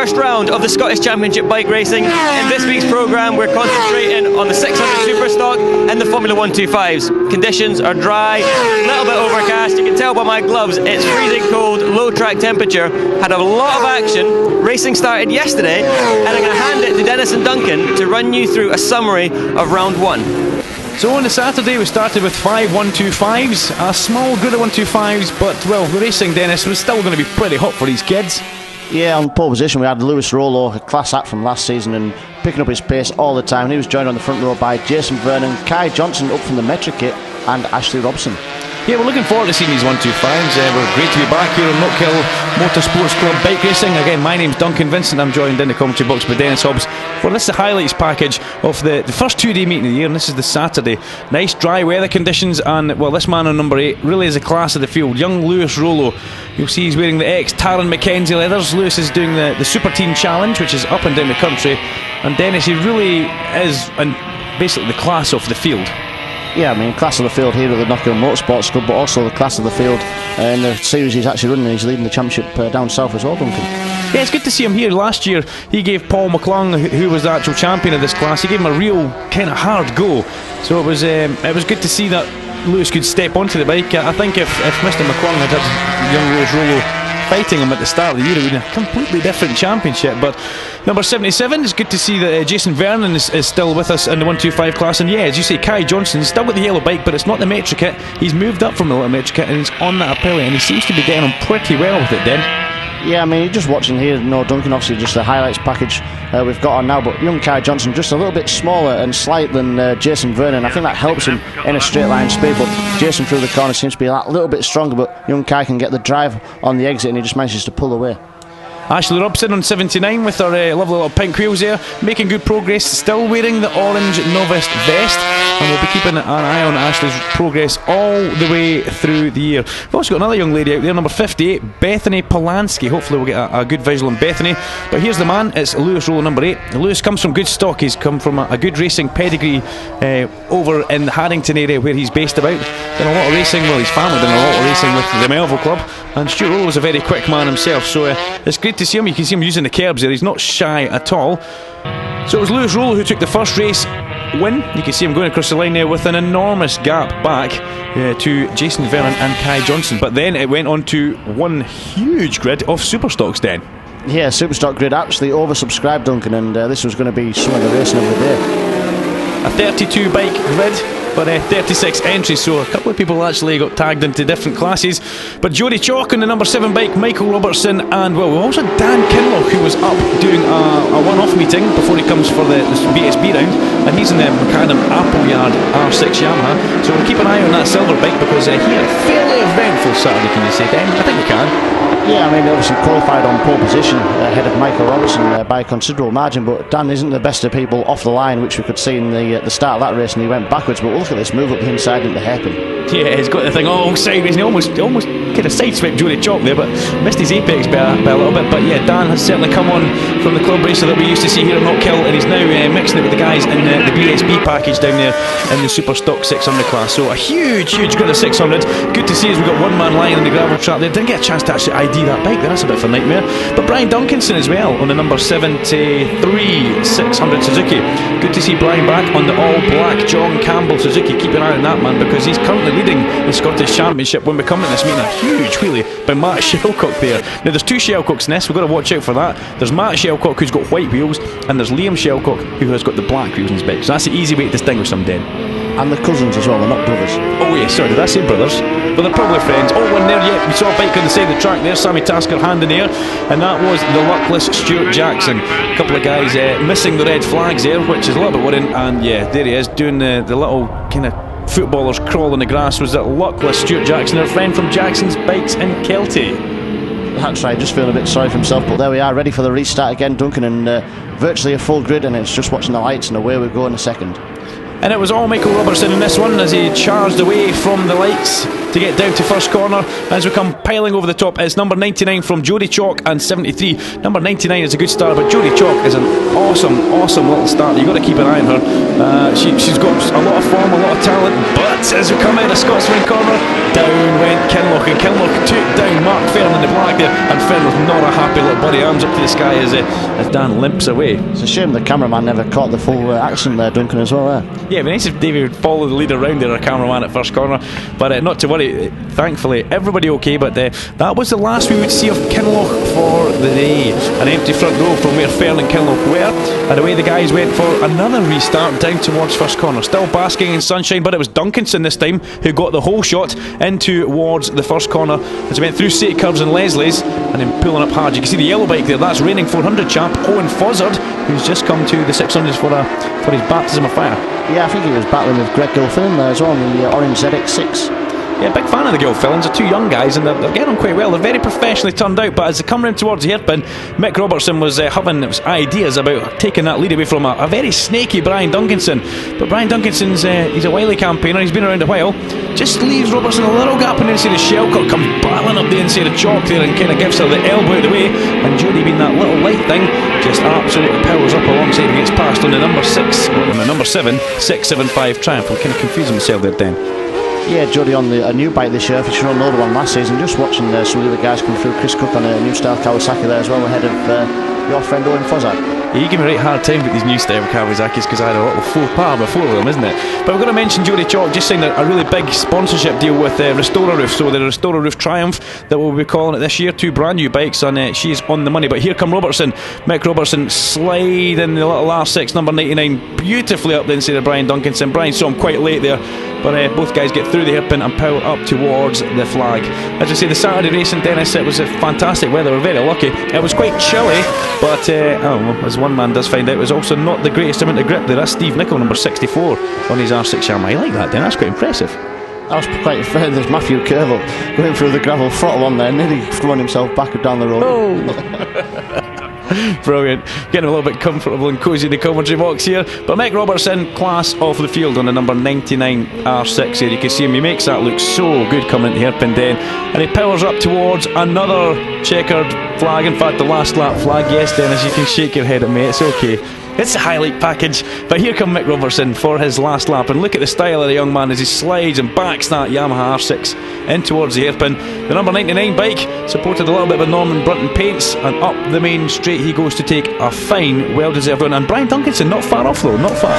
first round of the Scottish Championship bike racing. In this week's programme, we're concentrating on the 600 Superstock and the Formula 125s. Conditions are dry, a little bit overcast. You can tell by my gloves, it's freezing cold, low track temperature. Had a lot of action. Racing started yesterday, and I'm going to hand it to Dennis and Duncan to run you through a summary of round one. So on the Saturday we started with 5 125s, a small grid of 125s, but well, the racing, Dennis, was still going to be pretty hot for these kids. Yeah, on pole position we had Lewis Rollo, a class act from last season, and picking up his pace all the time. And he was joined on the front row by Jason Vernon, Kai Johnson up from the Metro kit, and Ashley Robson. Yeah, we're looking forward to seeing these 125s. We're great to be back here on Knockhill Motorsports Club Bike Racing. Again, my name's Duncan Vincent. I'm joined in the commentary box by Dennis Hobbs for this is the highlights package of the first 2-day meeting of the year, and this is the Saturday. Nice dry weather conditions, and well, this man on number 8 really is a class of the field. Young Lewis Rollo. You'll see he's wearing the ex-Taron McKenzie leathers. Lewis is doing the Super Team Challenge, which is up and down the country, and Dennis, he really is basically the class of the field. Yeah, I mean, class of the field here at the Knockhill Motorsports Club, but also the class of the field in the series he's actually running. He's leading the championship down south as well, Duncan. Yeah, it's good to see him here. Last year he gave Paul McClung, who was the actual champion of this class, he gave him a real kind of hard go. So it was good to see that Lewis could step onto the bike. I think if Mr McClung had had young Lewis Rollo fighting him at the start of the year, it would have been a completely different championship. But number 77, it's good to see that Jason Vernon is still with us in the 125 class. And yeah, as you say, Kai Johnson's still with the yellow bike, but it's not the Metro kit. He's moved up from the little Metro kit and he's on that Aprilia, and he seems to be getting on pretty well with it, Den. Yeah, I mean, you're just watching here, no, Duncan, obviously just the highlights package we've got on now, but young Kai Johnson just a little bit smaller and slight than Jason Vernon. I think that helps him in a straight line speed, but Jason through the corner seems to be a little bit stronger, but young Kai can get the drive on the exit and he just manages to pull away. Ashley Robson on 79 with her lovely little pink wheels there, making good progress, still wearing the orange novice vest, and we'll be keeping an eye on Ashley's progress all the way through the year. We've also got another young lady out there, number 58, Bethany Polanski. Hopefully we'll get a good visual on Bethany. But here's the man, it's Lewis Rollo, number 8. Lewis comes from good stock, he's come from a good racing pedigree over in the Haddington area where he's based about. Done a lot of racing, well, his family done a lot of racing with the Melville Club, and Stuart Rollo was a very quick man himself, so it's great to see him. You can see him using the curbs there, he's not shy at all. So it was Lewis Rollo who took the first race win. You can see him going across the line there with an enormous gap back to Jason Vernon and Kai Johnson, but then it went on to one huge grid of Superstocks, then. Yeah, Superstock grid actually oversubscribed, Duncan, and this was going to be some of the racing of the day. A 32 bike grid, but 36 entries, so a couple of people actually got tagged into different classes. But Jody Chalk on the number 7 bike, Michael Robertson, and well, we also had Dan Kinlock, who was up doing a one-off meeting before he comes for the BSB round, and he's in the Macadam Appleyard R6 Yamaha, so we'll keep an eye on that silver bike because he had a fairly eventful Saturday, can you say, Dan? I think we can. Yeah, I mean, obviously qualified on pole position ahead of Michael Robertson by a considerable margin, but Dan isn't the best of people off the line, which we could see in the start of that race, and he went backwards, but look at this move up the inside into hairpin. Yeah, he's got the thing all sideways, and he almost kind of sideswept Jody Chalk there, but missed his apex by a little bit. But yeah, Dan has certainly come on from the club racer that we used to see here at Knockhill, and he's now mixing it with the guys in the BSB package down there in the Superstock 600 class. So a huge grid of 600. Good to see as we've got one man lying on the gravel track there. Didn't get a chance to actually ID that bike there, that's a bit of a nightmare. But Brian Duncanson as well on the number 73 600 Suzuki. Good to see Brian back on the all-black John Campbell Suzuki. Keep an eye on that man because he's currently leading the Scottish Championship when we come at this meeting. A huge wheelie by Matt Shelcock there. Now there's two Shelcocks in this, we've got to watch out for that. There's Matt Shelcock who's got white wheels, and there's Liam Shelcock who has got the black wheels on his bike. So that's the easy way to distinguish them, Den. And the cousins as well, they're not brothers. Oh yeah, sorry, did I say brothers? Well, they're probably friends. Oh, one there, yeah, we saw a bike on the side of the track there, Sammy Tasker hand in the air, and that was the luckless Stuart Jackson. A couple of guys missing the red flags there, which is a little bit worrying, and yeah, there he is doing the little kind of footballers crawl in the grass. Was that luckless Stuart Jackson, our friend from Jackson's Bikes in Kelty? That's right, just feeling a bit sorry for himself, but there we are, ready for the restart again, Duncan, and virtually a full grid, and it's just watching the lights, and away we go in a second. And it was all Michael Robertson in this one as he charged away from the lights. to get down to first corner. As we come piling over the top, it's number 99 from Jodie Chalk and 73. Number 99 is a good start, but Jodie Chalk is an awesome little start. You've got to keep an eye on her. She's got a lot of form, a lot of talent, but as we come out of Scotsman corner, down went Kinloch, and Kinloch took down Mark Fern in the black there, and Fern was not a happy little buddy. Arms up to the sky as Dan limps away. It's a shame the cameraman never caught the full action there, Duncan, as well there. Yeah, it'd be nice if David would follow the lead around there, our cameraman at first corner, but not to worry, thankfully everybody okay. But that was the last we would see of Kinloch for the day. An empty front row from where Fern and Kinloch were, and away the guys went for another restart down towards first corner, still basking in sunshine, but it was Duncanson this time who got the whole shot in towards the first corner as he went through City Curves and Leslie's and then pulling up hard. You can see the yellow bike there, that's reigning 400 champ Owen Fozzard, who's just come to the 600s for his baptism of fire. Yeah, I think he was battling with Greg Gilfillan there as well in the orange ZX6. Yeah, big fan of the Gilfillans. They're two young guys and they're getting on quite well. They're very professionally turned out, but as they come round towards the hairpin, Mick Robertson was having ideas about taking that lead away from a very snaky Brian Duncanson. But Brian Duncanson's he's a wily campaigner, he's been around a while. Just leaves Robertson a little gap on the inside of Shellcock, comes battling up the inside of Chalk there and kind of gives her the elbow out of the way, and Jodie, being that little light thing, just absolutely powers up alongside and gets past on the number 7 675 Triumph. I'm kind of confusing myself there, Dan. Yeah, Jodie on a new bike this year, for sure, an older one last season. Just watching some of the other guys come through. Chris Cook on a new style Kawasaki there as well, ahead of your friend Owen Fozzard. Yeah, you give me a right hard time with these new style Kawasaki's because I had a little faux pas before with them, isn't it? But we're going to mention Jodie Chalk just signed a really big sponsorship deal with Restorer Roof. So the Restorer Roof Triumph that we'll be calling it this year, two brand new bikes, and she's on the money. But here come Robertson, Mick Robertson, sliding the little R6 number 99 beautifully up the inside of Brian Duncanson. Brian saw him quite late there, but both guys get through the hairpin and power up towards the flag. As I say, the Saturday racing, Dennis, it was a fantastic weather. We're very lucky. It was quite chilly, but as one man does find out, it was also not the greatest amount of grip there. That's Steve Nicol, number 64 on his R6 Yamaha. I like that, Dan. That's quite impressive. That was quite fair. There's Matthew Curville going through the gravel, throttle on there, nearly throwing himself back down the road. Oh. Brilliant. Getting a little bit comfortable and cosy in the commentary box here. But Mick Robertson, class off the field on the number 99 R6 here. You can see him, he makes that look so good coming into hairpin den, and he powers up towards another checkered flag. In fact, the last lap flag. Yes, Dennis, you can shake your head at me, it's okay. It's a highlight package. But here come Mick Robertson for his last lap, and look at the style of the young man as he slides and backs that Yamaha R6 in towards the hairpin. The number 99 bike supported a little bit with Norman Brunton paints, and up the main straight he goes to take a fine, well-deserved run. And Brian Duncanson not far off though, not far.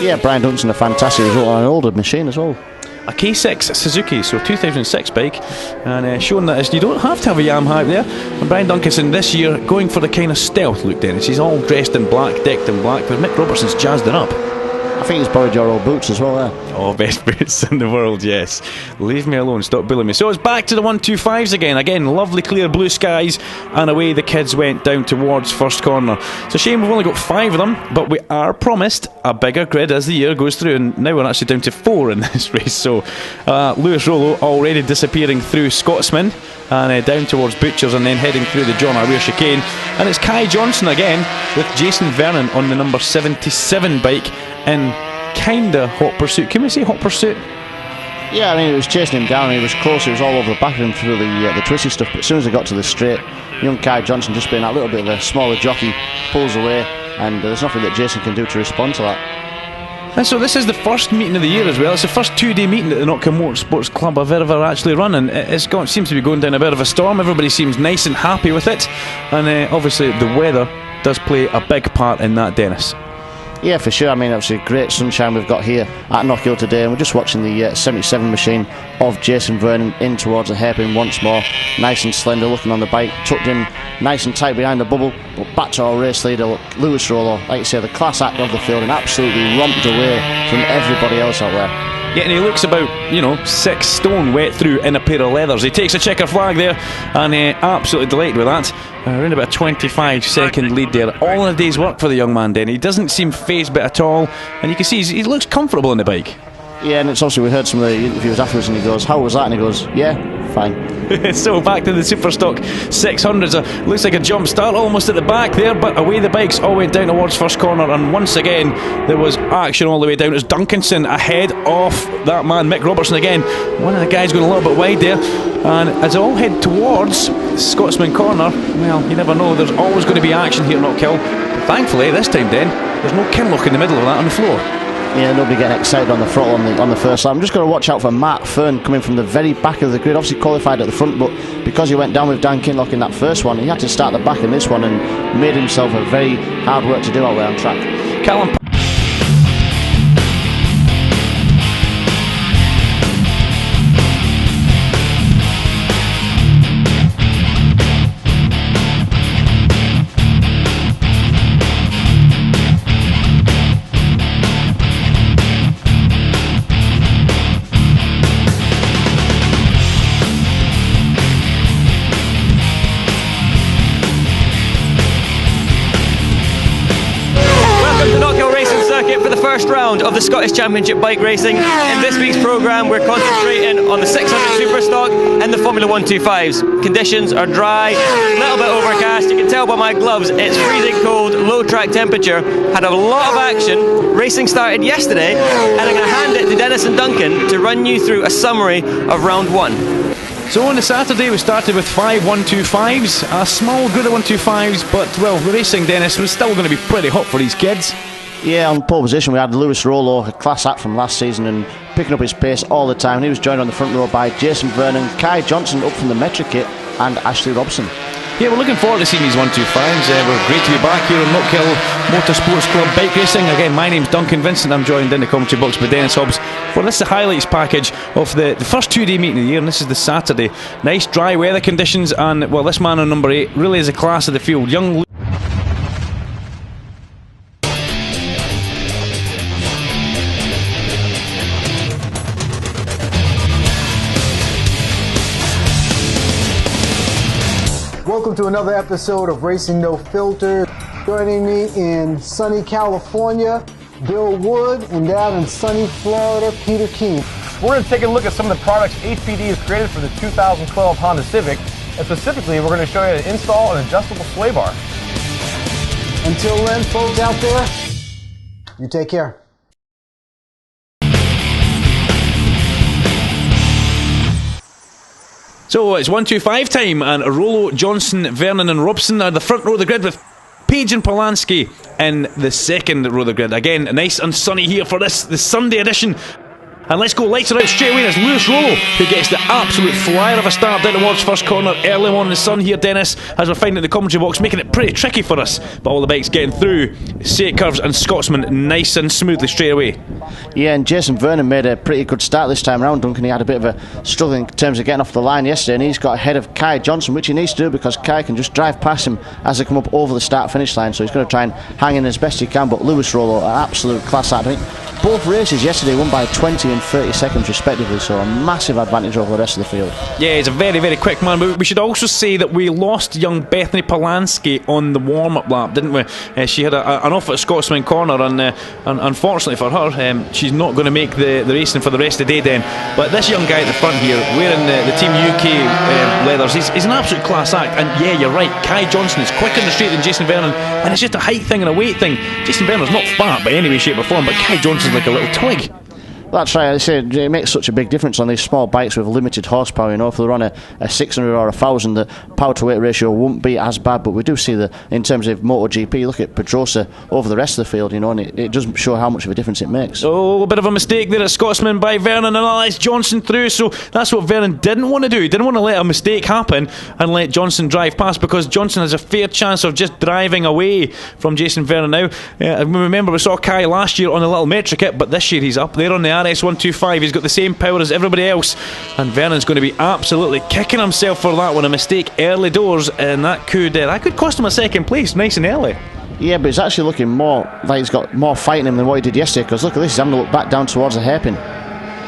Yeah, Brian Duncanson, a fantastic result on an older machine as well. A K6 Suzuki, so 2006 bike, and showing that you don't have to have a Yamaha out there. And Brian Duncanson this year going for the kind of stealth look, Dennis. He's all dressed in black, decked in black, but Mick Robertson's jazzed it up. I think he's borrowed your old boots as well there. Oh, best boots in the world, yes. Leave me alone, stop bullying me. So it's back to the 125s again. Again, lovely clear blue skies, and away the kids went down towards first corner. It's a shame we've only got 5 of them, but we are promised a bigger grid as the year goes through, and now we're actually down to 4 in this race. So Lewis Rollo already disappearing through Scotsman and down towards Butchers, and then heading through the John O'Rear chicane. And it's Kai Johnson again with Jason Vernon on the number 77 bike in kinda hot pursuit. Can we say hot pursuit? Yeah, I mean, it was chasing him down, he was close, he was all over the back of him through the twisty stuff, but as soon as they got to the straight, young Kai Johnson, just being that little bit of a smaller jockey, pulls away, and there's nothing that Jason can do to respond to that. And so this is the first meeting of the year as well. It's the first 2-day meeting that the Knockhill Motorsports Club have ever actually run, and seems to be going down a bit of a storm. Everybody seems nice and happy with it, and obviously the weather does play a big part in that, Dennis. Yeah, for sure. I mean, obviously great sunshine we've got here at Knockhill today, and we're just watching the 77 machine of Jason Vernon in towards the hairpin once more. Nice and slender looking on the bike, tucked in nice and tight behind the bubble, but back to our race leader, Lewis Rollo, like you say, the class act of the field, and absolutely romped away from everybody else out there. Yeah, and he looks about, 6 stone wet through in a pair of leathers. He takes a checker flag there, and absolutely delighted with that. Around about a 25-second lead there. All in a day's work for the young man, then. He doesn't seem phased bit at all, and you can see he looks comfortable on the bike. Yeah, and it's obviously, we heard some of the interviews afterwards, and he goes, "How was that?" And he goes, "Yeah, fine." So back to the Superstock 600s. Looks like a jump start almost at the back there, but away the bikes all went down towards first corner, and once again there was action all the way down. It's Duncanson ahead of that man Mick Robertson again. One of the guys going a little bit wide there, and as they all head towards Scotsman corner, well, you never know, there's always going to be action here at Knockhill. Thankfully this time then there's no Kinloch in the middle of that on the floor. Yeah, nobody getting excited on the throttle on the first lap. I'm just going to watch out for Matt Fern coming from the very back of the grid. Obviously qualified at the front, but because he went down with Dan Kinloch in that first one, he had to start the back in this one and made himself a very hard work to do out there on track. Callum for the first round of the Scottish Championship bike racing. In this week's programme we're concentrating on the 600 Superstock and the Formula 125s. Conditions are dry, a little bit overcast, you can tell by my gloves it's freezing cold, low track temperature. Had a lot of action. Racing started yesterday, and I'm going to hand it to Dennis and Duncan to run you through a summary of round one. So on the Saturday we started with 5 125s, a small grid of 125s, but well, the racing, Dennis, was still going to be pretty hot for these kids. Yeah, on pole position we had Lewis Rollo, a class act from last season, and picking up his pace all the time. He was joined on the front row by Jason Vernon, Kai Johnson up from the Metro kit, and Ashley Robson. Yeah, we're looking forward to seeing these 125s. We're great to be back here on Knockhill Motorsports Club Bike Racing. Again, my name's Duncan Vincent. I'm joined in the commentary box by Dennis Hobbs for this the highlights package of the first 2-day meeting of the year, and this is the Saturday. Nice dry weather conditions, and well, this man on number 8 really is a class of the field. Young Welcome to another episode of Racing No Filter. Joining me in sunny California, Bill Wood, and down in sunny Florida, Peter King. We're going to take a look at some of the products HPD has created for the 2012 Honda Civic, and specifically we're going to show you how to install an adjustable sway bar. Until then, folks out there, you take care. So it's 125 time, and Rollo, Johnson, Vernon and Robson are the front row of the grid, with Page and Polanski in the second row of the grid. Again, nice and sunny here for the Sunday edition. And let's go lights are out straight away. There's Lewis Rollo, who gets the absolute flyer of a start down towards first corner early on in the sun here, Dennis, as we're finding the commentary box, making it pretty tricky for us. But all the bikes getting through. Say curves and Scotsman nice and smoothly straight away. Yeah, and Jason Vernon made a pretty good start this time around, Duncan. He had a bit of a struggle in terms of getting off the line yesterday, and he's got ahead of Kai Johnson, which he needs to do because Kai can just drive past him as they come up over the start-finish line, so he's going to try and hang in as best he can. But Lewis Rollo, an absolute class act. I think both races yesterday won by 20 and 30 seconds respectively, so a massive advantage over the rest of the field. Yeah, he's a very, very quick man, but we should also say that we lost young Bethany Polanski on the warm-up lap, didn't we? She had an off at Scotsman corner, and unfortunately for her, she's not going to make the racing for the rest of the day then. But this young guy at the front here, wearing the Team UK leathers, he's an absolute class act. And yeah, you're right, Kai Johnson is quicker in the straight than Jason Vernon, and it's just a height thing and a weight thing. Jason Vernon's not fat by any way, shape or form, but Kai Johnson's like a little twig. That's right. I say it makes such a big difference on these small bikes with limited horsepower. You know, if they're on a 600 or 1,000, the power to weight ratio won't be as bad. But we do see in terms of MotoGP, look at Pedrosa over the rest of the field, you know, and it doesn't show how much of a difference it makes. Oh, a bit of a mistake there at Scotsman by Vernon, and that's Johnson through. So that's what Vernon didn't want to do. He didn't want to let a mistake happen and let Johnson drive past, because Johnson has a fair chance of just driving away from Jason Vernon now. Remember, we saw Kai last year on the little Metro kit, but this year he's up there on the RS125. He's got the same power as everybody else, and Vernon's going to be absolutely kicking himself for that one. A mistake early doors, and that could cost him a second place nice and early. Yeah, but it's actually looking more like he's got more fight in him than what he did yesterday, because look at this, he's having to look back down towards the hairpin.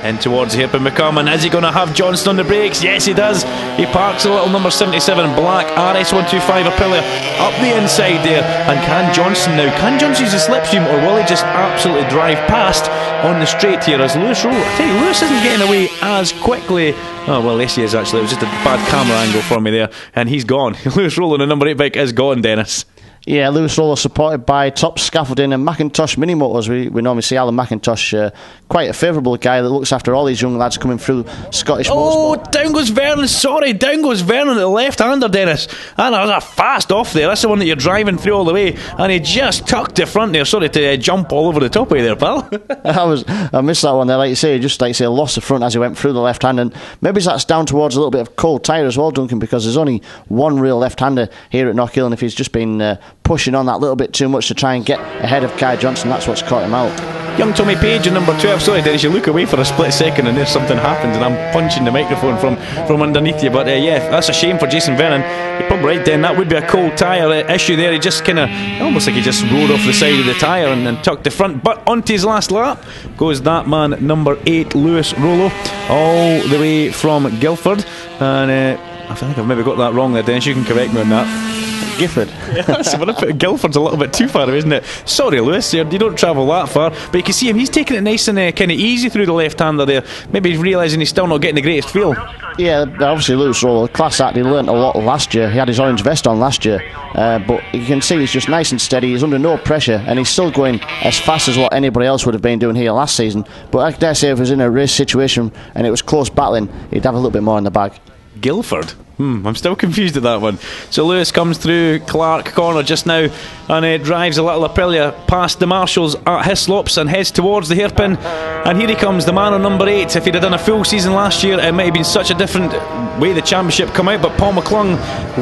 In towards the hairpin become, and is he going to have Johnson on the brakes? Yes, he does. He parks a little number 77 black RS125 Aprilia up the inside there. And can Johnson use the slipstream, or will he just absolutely drive past on the straight here as Lewis Rollo? I tell you, Lewis isn't getting away as quickly. Oh, well, yes, he is actually. It was just a bad camera angle for me there, and he's gone. Lewis Rollo, the number 8 bike, is gone, Dennis. Yeah, Lewis Rollo supported by Top Scaffolding and Macintosh Mini Motors. We normally see Alan McIntosh, quite a favourable guy that looks after all these young lads coming through Scottish Motorsport. Oh, down goes Vernon. Sorry, down goes Vernon at the left-hander, Dennis. And that was a fast off there. That's the one that you're driving through all the way. And he just tucked the front there. Sorry to jump all over the top of you there, pal. I missed that one there. Like you say, he lost the front as he went through the left-hand. And maybe that's down towards a little bit of cold tyre as well, Duncan, because there's only one real left-hander here at Knockhill. And if he's just been pushing on that little bit too much to try and get ahead of Kai Johnson, that's what's caught him out. Young Tommy Page in number 12. Sorry, Dennis, you look away for a split second and there's something happens and I'm punching the microphone from underneath you. But yeah, that's a shame for Jason Vernon. You're probably right, then. That would be a cold tyre issue there. He just kind of, almost like he just rode off the side of the tyre and tucked the front. But onto his last lap goes that man, number 8, Lewis Rollo, all the way from Guildford. And I think I've maybe got that wrong there, Dennis. You can correct me on that. Gifford. Yes, but I put Guildford's a little bit too far away, isn't it? Sorry, Lewis, you don't travel that far. But you can see him, he's taking it nice and kind of easy through the left-hander there. Maybe he's realising he's still not getting the greatest feel. Yeah, obviously Lewis Rollo, class act, he learnt a lot last year. He had his orange vest on last year. But you can see he's just nice and steady. He's under no pressure and he's still going as fast as what anybody else would have been doing here last season. But I dare say if he was in a race situation and it was close battling, he'd have a little bit more in the bag. Guildford? I'm still confused at that one. So Lewis comes through Clark Corner just now and drives a little Aprilia past the marshals at Hislop's and heads towards the hairpin. And here he comes, the man on number 8. If he'd have done a full season last year, it might have been such a different way the championship come out. But Paul McClung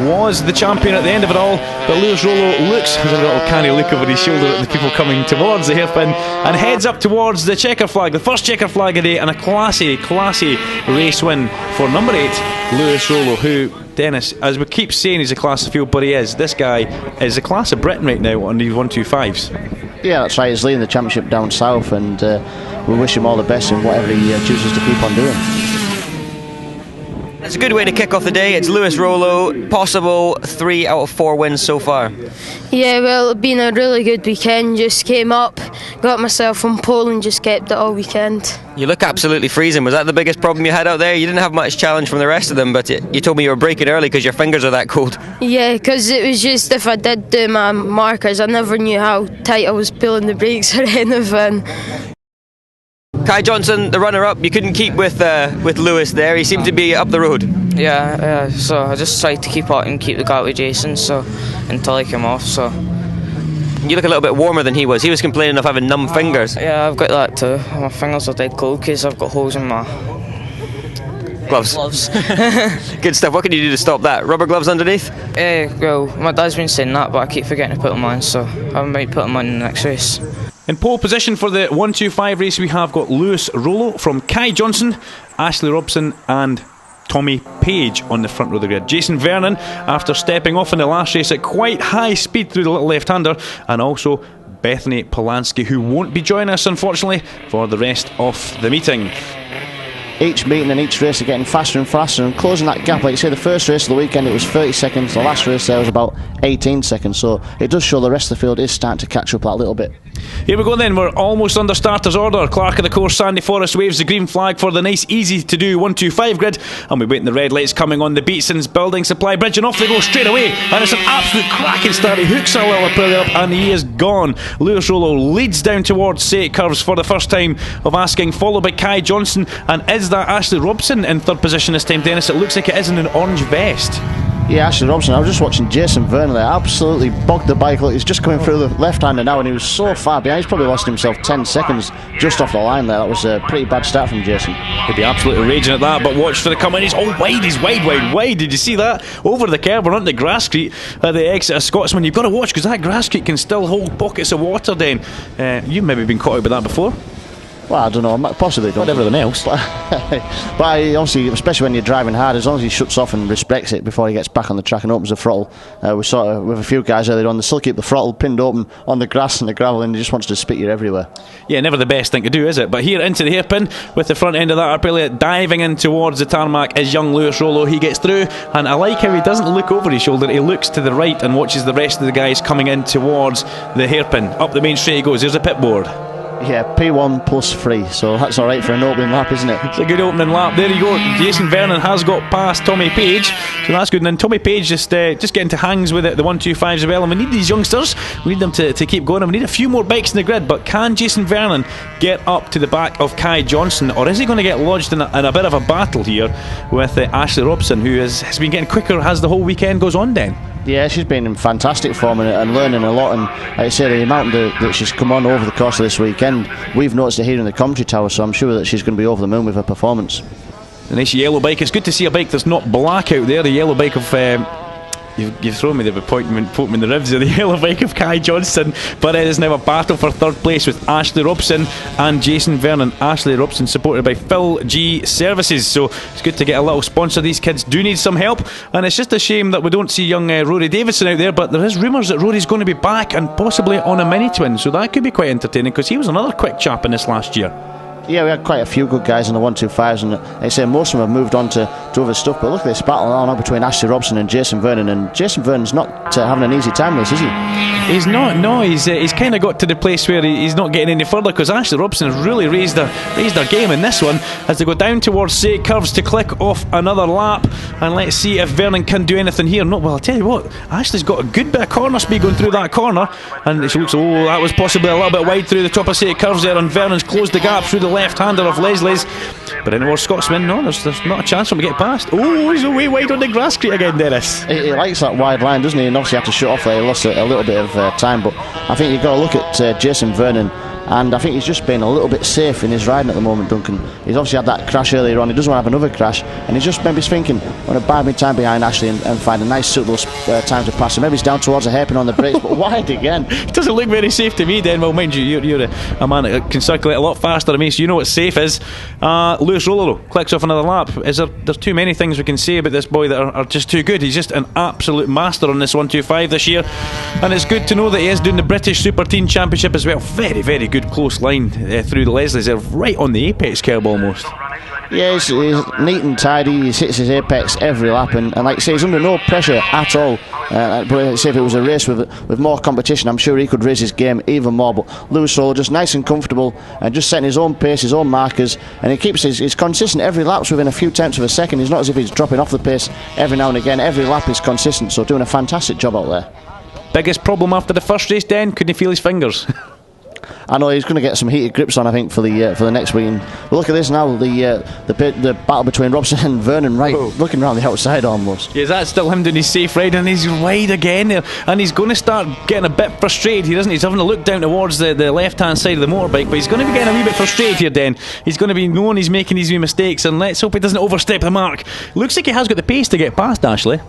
was the champion at the end of it all. But Lewis Rollo looks, has a little canny look over his shoulder at the people coming towards the hairpin and heads up towards the checker flag, the first checker flag of the day, and a classy race win for number 8, Lewis Rollo, who, Dennis, as we keep saying he's a class of field, but he is. This guy is the class of Britain right now on these 125s. Yeah, that's right. He's leading the championship down south, and we wish him all the best in whatever he chooses to keep on doing. It's a good way to kick off the day. It's Lewis Rollo, possible 3 out of 4 wins so far. Yeah, well, it's been a really good weekend. Just came up, got myself on pole and just kept it all weekend. You look absolutely freezing. Was that the biggest problem you had out there? You didn't have much challenge from the rest of them, but you told me you were braking early because your fingers are that cold. Yeah, because it was just, if I did do my markers, I never knew how tight I was pulling the brakes or anything. Kai Johnson, the runner-up, you couldn't keep with Lewis there. He seemed to be up the road. Yeah, so I just tried to keep up and keep the gap with Jason until I came off. So you look a little bit warmer than he was. He was complaining of having numb fingers. Yeah, I've got that too. My fingers are dead cold because I've got holes in my gloves. Good stuff. What can you do to stop that? Rubber gloves underneath? Well, my dad's been saying that, but I keep forgetting to put them on, so I might put them on in the next race. In pole position for the 125 race, we have got Lewis Rollo from Kai Johnson, Ashley Robson and Tommy Page on the front row of the grid. Jason Vernon, after stepping off in the last race at quite high speed through the little left-hander, and also Bethany Polanski, who won't be joining us, unfortunately, for the rest of the meeting. Each meeting and each race are getting faster and faster and closing that gap. Like you say, the first race of the weekend it was 30 seconds, the last race there was about 18 seconds, so it does show the rest of the field is starting to catch up that little bit. Here we go then, we're almost under starters order. Clerk of the course, Sandy Forrest, waves the green flag for the nice easy to do 125 grid, and we wait the red lights coming on the Beatson's Building Supply Bridge, and off they go straight away, and it's an absolute cracking start. He hooks a little Aprilia up and he is gone. Lewis Rollo leads down towards Sate Curves for the first time of asking, followed by Kai Johnson, and is that Ashley Robson in third position this time, Dennis? It looks like it is in an orange vest. Yeah, Ashley Robson. I was just watching Jason Vernon there, absolutely bogged the bike. Look, he's just coming through the left-hander now and he was so far behind, he's probably lost himself 10 seconds just off the line there. That was a pretty bad start from Jason. He'd be absolutely raging at that, but watch for the come in. He's wide. Did you see that? Over the curb and onto the grasscrete at the exit of Scotsman. You've got to watch because that grasscrete can still hold pockets of water then. You've maybe been caught out with that before? Well, I don't know, possibly don't. Not everything else. But obviously, especially when you're driving hard, as long as he shuts off and respects it before he gets back on the track and opens the throttle. With a few guys earlier on, they still keep the throttle pinned open on the grass and the gravel, and he just wants to spit you everywhere. Yeah, never the best thing to do, is it? But here into the hairpin, with the front end of that Aprilia diving in towards the tarmac, is young Lewis Rollo. He gets through, and I like how he doesn't look over his shoulder. He looks to the right and watches the rest of the guys coming in towards the hairpin. Up the main straight he goes. There's a pit board. Yeah, P1 plus 3, so that's alright for an opening lap, isn't it? It's a good opening lap. There you go. Jason Vernon has got past Tommy Page, so that's good. And then Tommy Page just getting to hangs with it, the 125s as well. And we need these youngsters, we need them to keep going, and we need a few more bikes in the grid. But can Jason Vernon get up to the back of Kai Johnson, or is he going to get lodged in a bit of a battle here with Ashley Robson, who has been getting quicker as the whole weekend goes on then? Yeah, she's been in fantastic form and learning a lot, and like I say, the amount that she's come on over the course of this weekend, we've noticed it here in the commentary tower, so I'm sure that she's going to be over the moon with her performance. The nice yellow bike. It's good to see a bike that's not black out there. The yellow bike of you've thrown me the poking me in the ribs of the yellow bike of Kai Johnson, but it is now a battle for third place with Ashley Robson and Jason Vernon. Ashley Robson supported by Phil G Services, so it's good to get a little sponsor. These kids do need some help, and it's just a shame that we don't see young Rory Davidson out there, but there is rumours that Rory's going to be back and possibly on a mini twin, so that could be quite entertaining because he was another quick chap in this last year. Yeah, we had quite a few good guys in the 125s, and like I say, most of them have moved on to other stuff. But look at this battle now between Ashley Robson and Jason Vernon, and Jason Vernon's not having an easy time with this, is he? He's not. No, he's kind of got to the place where he's not getting any further, because Ashley Robson has really raised their game in this one as they go down towards St Curves to click off another lap. And let's see if Vernon can do anything here. No, well, I'll tell you what, Ashley's got a good bit of corner speed going through that corner, and she looks, that was possibly a little bit wide through the top of St Curves there, and Vernon's closed the gap through the left-hander of Leslie's. But anymore Scotsman, no, there's not a chance for him to get past. Oh, he's way wide on the grass crate again, Dennis. He likes that wide line, doesn't he? And obviously had to shut off there. He lost a little bit of time, but I think you've got to look at Jason Vernon, and I think he's just been a little bit safe in his riding at the moment, Duncan. He's obviously had that crash earlier on. He doesn't want to have another crash, and he's just maybe thinking, I'm going to bide my time behind Ashley and find a nice suitable time to pass him. Maybe he's down towards a hairpin on the brakes, but wide again. It doesn't look very safe to me, then. Well, mind you, you're a man that can circulate a lot faster than me, so you know what safe is. Lewis Rollo clicks off another lap. There's too many things we can say about this boy that are just too good. He's just an absolute master on this 125 this year, and it's good to know that he is doing the British Super Teen Championship as well. Very, very good close line through the Leslies. They're right on the apex curb almost. Yeah, he's neat and tidy. He hits his apex every lap, and like I say, he's under no pressure at all. But say if it was a race with more competition, I'm sure he could raise his game even more. But Lewis Rollo just nice and comfortable, and just setting his own pace, his own markers, and he keeps he's consistent every lap's within a few tenths of a second. He's not as if he's dropping off the pace every now and again. Every lap is consistent, so doing a fantastic job out there. Biggest problem after the first race, then? Couldn't he feel his fingers? I know he's going to get some heated grips on, I think, for the next week. But look at this now, the battle between Robson and Vernon, looking around the outside almost. Yeah, that's still him doing his safe ride, and he's wide again there, and he's going to start getting a bit frustrated. He's having to look down towards the left-hand side of the motorbike, but he's going to be getting a wee bit frustrated here then. He's going to be knowing he's making these wee mistakes, and let's hope he doesn't overstep the mark. Looks like he has got the pace to get past Ashley.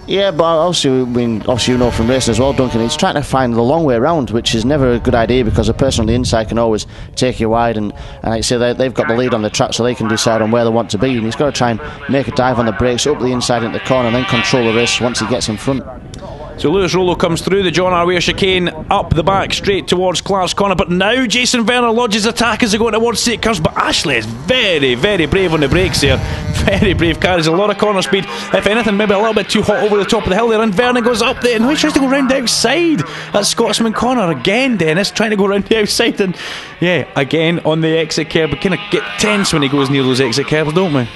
Yeah, but obviously you know from racing as well, Duncan, he's trying to find the long way around, which is never a good idea, because a person on the inside can always take you wide, and like I say, they've got the lead on the track, so they can decide on where they want to be, and he's got to try and make a dive on the brakes up the inside into the corner and then control the race once he gets in front. So Lewis Rollo comes through the John Arweir chicane, up the back straight towards Clark's Corner, but now Jason Vernon lodges attack as they go towards St Curves, but Ashley is very, very brave on the brakes here. Very brave, carries a lot of corner speed. If anything, maybe a little bit too hot over the top of the hill there, and Vernon goes up there, and now he tries to go round the outside. That's Scotsman Corner again, Dennis, trying to go round the outside, and yeah, again on the exit curb. We kind of get tense when he goes near those exit curbs, don't we?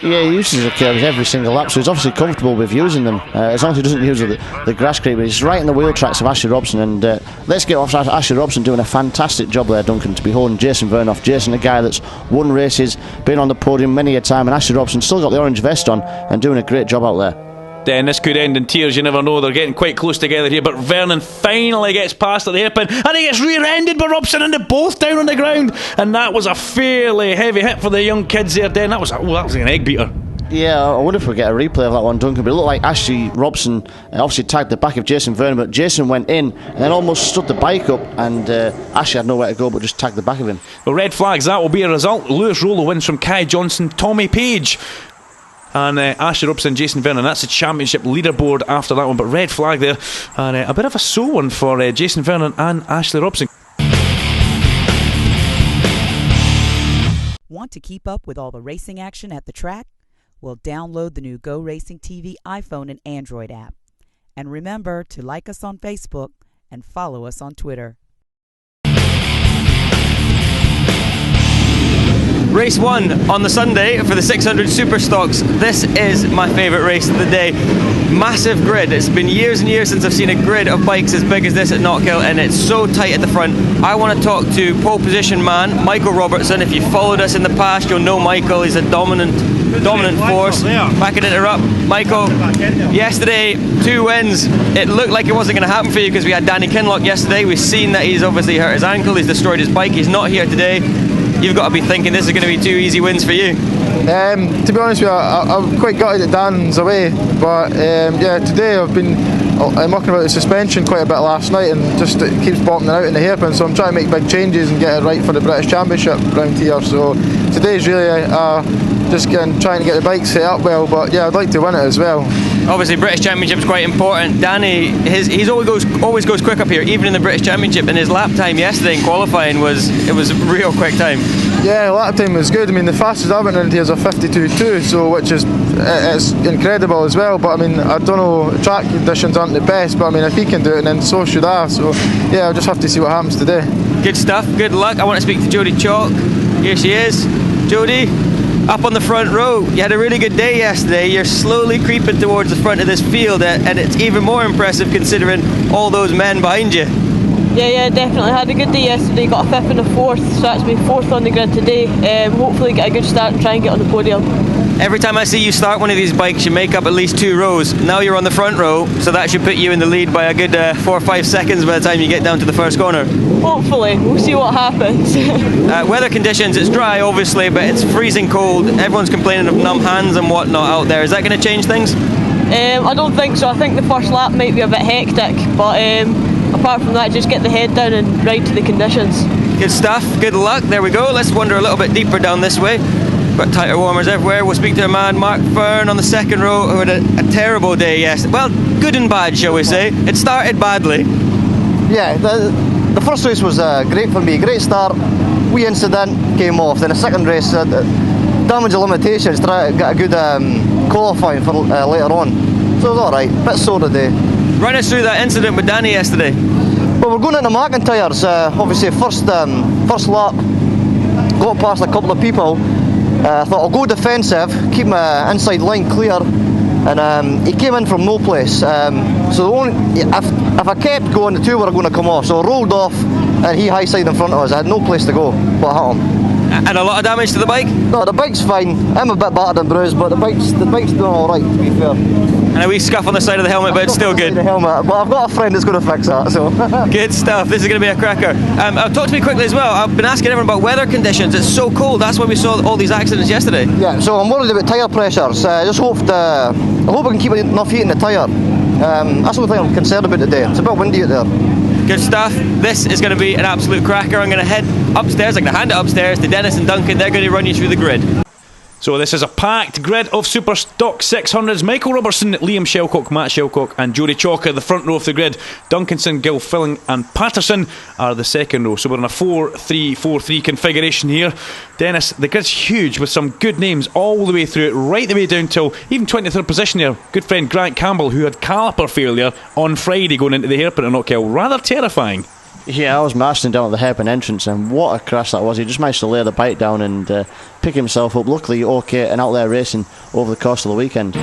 Yeah, he uses the curbs every single lap, so he's obviously comfortable with using them, as long as he doesn't use the grass creep. But he's right in the wheel tracks of Ashley Robson, and let's get off Ashley Robson doing a fantastic job there, Duncan, to be holding Jason Vernon off. Jason, a guy that's won races, been on the podium many a time, and Ashley Robson still got the orange vest on and doing a great job out there. Then this could end in tears, you never know. They're getting quite close together here, but Vernon finally gets past at the hairpin, and he gets rear-ended by Robson, and they're both down on the ground, and that was a fairly heavy hit for the young kids there. Then that was an egg beater. Yeah, I wonder if we get a replay of that one, Duncan. But it looked like Ashley Robson obviously tagged the back of Jason Vernon, but Jason went in and then almost stood the bike up, and Ashley had nowhere to go but just tagged the back of him. Well, red flags, that will be a result. Lewis Rollo wins from Kai Johnson, Tommy Page and Ashley Robson, Jason Vernon. That's the championship leaderboard after that one, but red flag there, and a bit of a sore one for Jason Vernon and Ashley Robson. Want to keep up with all the racing action at the track? Well, download the new Go Racing TV iPhone and Android app. And remember to like us on Facebook and follow us on Twitter. Race 1 on the Sunday for the 600 Superstocks. This is my favourite race of the day. Massive grid. It's been years and years since I've seen a grid of bikes as big as this at Knockhill, and it's so tight at the front. I want to talk to pole position man Michael Robertson. If you followed us in the past, you'll know Michael. He's a dominant force. Back and interrupt. Michael, yesterday 2 wins. It looked like it wasn't going to happen for you because we had Danny Kinlock yesterday. We've seen that he's obviously hurt his ankle. He's destroyed his bike. He's not here today. You've got to be thinking this is going to be 2 easy wins for you. To be honest with you, I'm quite gutted that Dan's away, but today I'm working about the suspension quite a bit last night, and just it keeps bottoming out in the hairpin, so I'm trying to make big changes and get it right for the British Championship round here. So today's really just trying to get the bike set up well, but yeah, I'd like to win it as well. Obviously British Championship is quite important. Danny, he always goes quick up here, even in the British Championship, and his lap time yesterday in qualifying was a real quick time. Yeah, lap time was good. I mean, the fastest I went around here is a 52.2, so which is it's incredible as well. But I mean, I don't know, track conditions aren't the best, but I mean, if he can do it, then so should I. So yeah, I'll just have to see what happens today. Good stuff. Good luck. I want to speak to Jodie Chalk. Here she is. Jodie, up on the front row. You had a really good day yesterday. You're slowly creeping towards the front of this field, and it's even more impressive considering all those men behind you. Yeah, definitely. Had a good day yesterday, got a 5th and a 4th, so that's me 4th on the grid today. Hopefully get a good start and try and get on the podium. Every time I see you start one of these bikes, you make up at least 2 rows. Now you're on the front row, so that should put you in the lead by a good 4 or 5 seconds by the time you get down to the first corner. Hopefully, we'll see what happens. Weather conditions, it's dry obviously, but it's freezing cold. Everyone's complaining of numb hands and whatnot out there. Is that going to change things? I don't think so. I think the first lap might be a bit hectic, but apart from that, just get the head down and ride to the conditions. Good stuff, good luck. There we go. Let's wander a little bit deeper down this way. Got tighter warmers everywhere. We'll speak to a man, Mark Fern, on the second row, who had a terrible day yesterday. Well, good and bad, shall we say. It started badly. Yeah, the first race was great for me. Great start. Wee incident, came off. Then the second race, damage limitations, try to get a good qualifying for later on. So it was alright. Bit sore today. Run us through that incident with Danny yesterday. Well, we're going into McIntyre's. Obviously, first lap, got past a couple of people. I thought I'll go defensive, keep my inside line clear, and he came in from no place. So if I kept going, the 2 were going to come off. So I rolled off, and he high side in front of us. I had no place to go, but I hit him. And a lot of damage to the bike? No, the bike's fine. I'm a bit battered and bruised, but the bike's doing all right, to be fair. And a wee scuff on the side of the helmet, but it's still good. The helmet, but I've got a friend that's going to fix that. So good stuff. This is going to be a cracker. Talk to me quickly as well. I've been asking everyone about weather conditions. It's so cold. That's why we saw all these accidents yesterday. Yeah. So I'm worried about tyre pressures. I hope I can keep enough heat in the tyre. That's the only thing I'm concerned about today. It's a bit windy out there. Good stuff. This is going to be an absolute cracker. I'm going to head upstairs. I'm going to hand it upstairs to Dennis and Duncan. They're going to run you through the grid. So this is a packed grid of Superstock 600s. Michael Robertson, Liam Shelcock, Matt Shelcock and Jodie Chalk are the front row of the grid. Duncanson, Gill, Filling and Patterson are the second row. So we're in a 4-3-4-3 configuration here. Dennis, the grid's huge with some good names all the way through it, right the way down till even 23rd position here. Good friend Grant Campbell, who had caliper failure on Friday going into the hairpin at Knockhill. Rather terrifying. Yeah, I was mashing down at the hairpin entrance, and what a crash that was. He just managed to lay the bike down and pick himself up. Luckily okay and out there racing over the course of the weekend.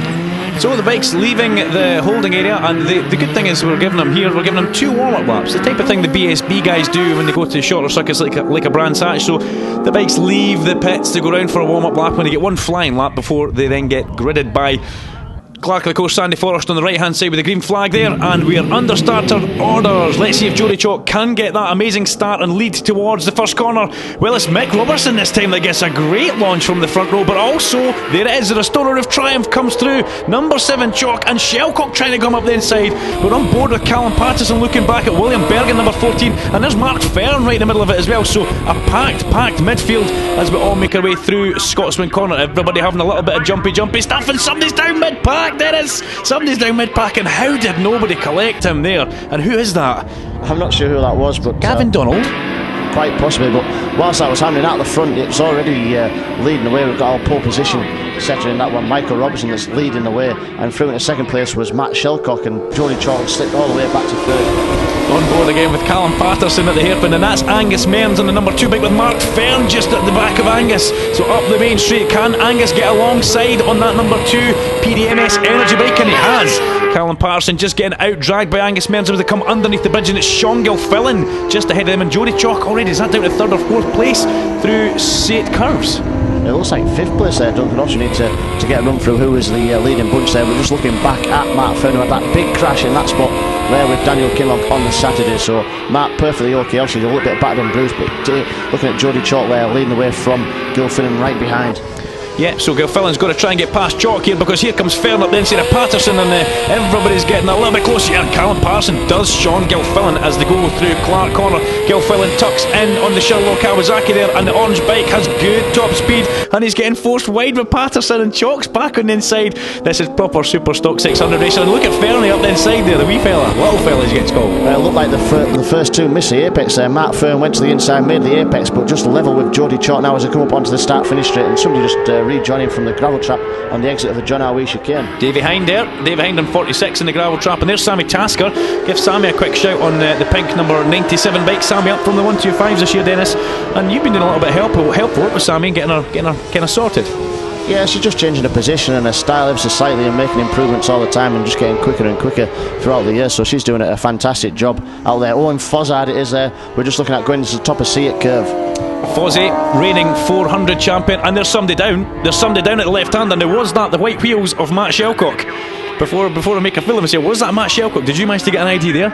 So the bike's leaving the holding area, and the good thing is we're giving them 2 warm-up laps, the type of thing the BSB guys do when they go to shorter circuits like a Brands Hatch. So the bikes leave the pits to go round for a warm-up lap when they get one flying lap before they then get gridded by Clark of the Coast, Sandy Forrest on the right hand side with the green flag there, and we are under starter orders. Let's see if Jody Chalk can get that amazing start and lead towards the first corner. Well, it's Mick Robertson this time that gets a great launch from the front row, but also there it is, the Restorer of Triumph comes through. Number 7 Chalk and Shelcock trying to come up the inside. We're on board with Callum Patterson looking back at William Bergen, number 14, and there's Mark Fern right in the middle of it as well. So a packed midfield as we all make our way through Scotsman Corner. Everybody having a little bit of jumpy stuff, and somebody's down mid-pack. There is, somebody's down mid-pack, and how did nobody collect him there? And who is that? I'm not sure who that was, but Gavin Donald? Quite possibly, but whilst that was happening out the front, it's already leading the way. We've got our pole position setter in that one, Michael Robertson, that's leading the way, and through into second place was Matt Shelcock, and Jody Chalk slipped all the way back to third. On board again with Callum Patterson at the hairpin, and that's Angus Mearns on the number 2 bike with Mark Fern just at the back of Angus. So up the main straight, can Angus get alongside on that number 2 PDMS Energy bike? And he has. Callum Patterson just getting out dragged by Angus Mearns as they come underneath the bridge, and it's Sean Gilfillan just ahead of them, and Jody Chalk already is that down to 3rd or 4th place through 8 curves. It looks like 5th place there. Duncan also need to get a run through who was the leading bunch there. We're just looking back at Matt Fern at that big crash in that spot there with Daniel Kinlock on the Saturday. So Matt perfectly okay, obviously a little bit battered and bruised, but looking at Jody Chalk there leading the way from Gilfillan right behind. Yeah, so Gilfillan's got to try and get past Chalk here, because here comes Fern up the inside of Patterson, and everybody's getting a little bit closer. And Callum Patterson does Sean Gilfillan as they go through Clark Corner. Gilfillan tucks in on the Shirlow Kawasaki there, and the orange bike has good top speed, and he's getting forced wide with Patterson, and Chalk's back on the inside. This is proper Superstock 600 racing, and look at Fernie up the inside there, the wee fella, little fella as he gets called. It looked like the first two missed the apex there. Matt Fern went to the inside, made the apex, but just level with Jody Chalk now as they come up onto the start-finish straight, and somebody just rejoined him from the gravel trap on the exit of the John Arwee chicane. Davey Hind there, Davey Hind on 46 in the gravel trap, and there's Sammy Tasker. Give Sammy a quick shout on the pink number 97 bike. Sammy up from the 125s this year, Dennis, and you've been doing a little bit of help work with Sammy and getting her kind of sorted. Yeah, she's just changing her position and her style ever so slightly and making improvements all the time and just getting quicker and quicker throughout the year, so she's doing a fantastic job out there. Owen Fozzard it is there. We're just looking at going to the top of Seat curve. Fozzie, reigning 400 champion, and there's somebody down at the left hand, and there was that, the white wheels of Matt Shelcock. Before I make a film and say, was that Matt Shelcock? Did you manage to get an ID there?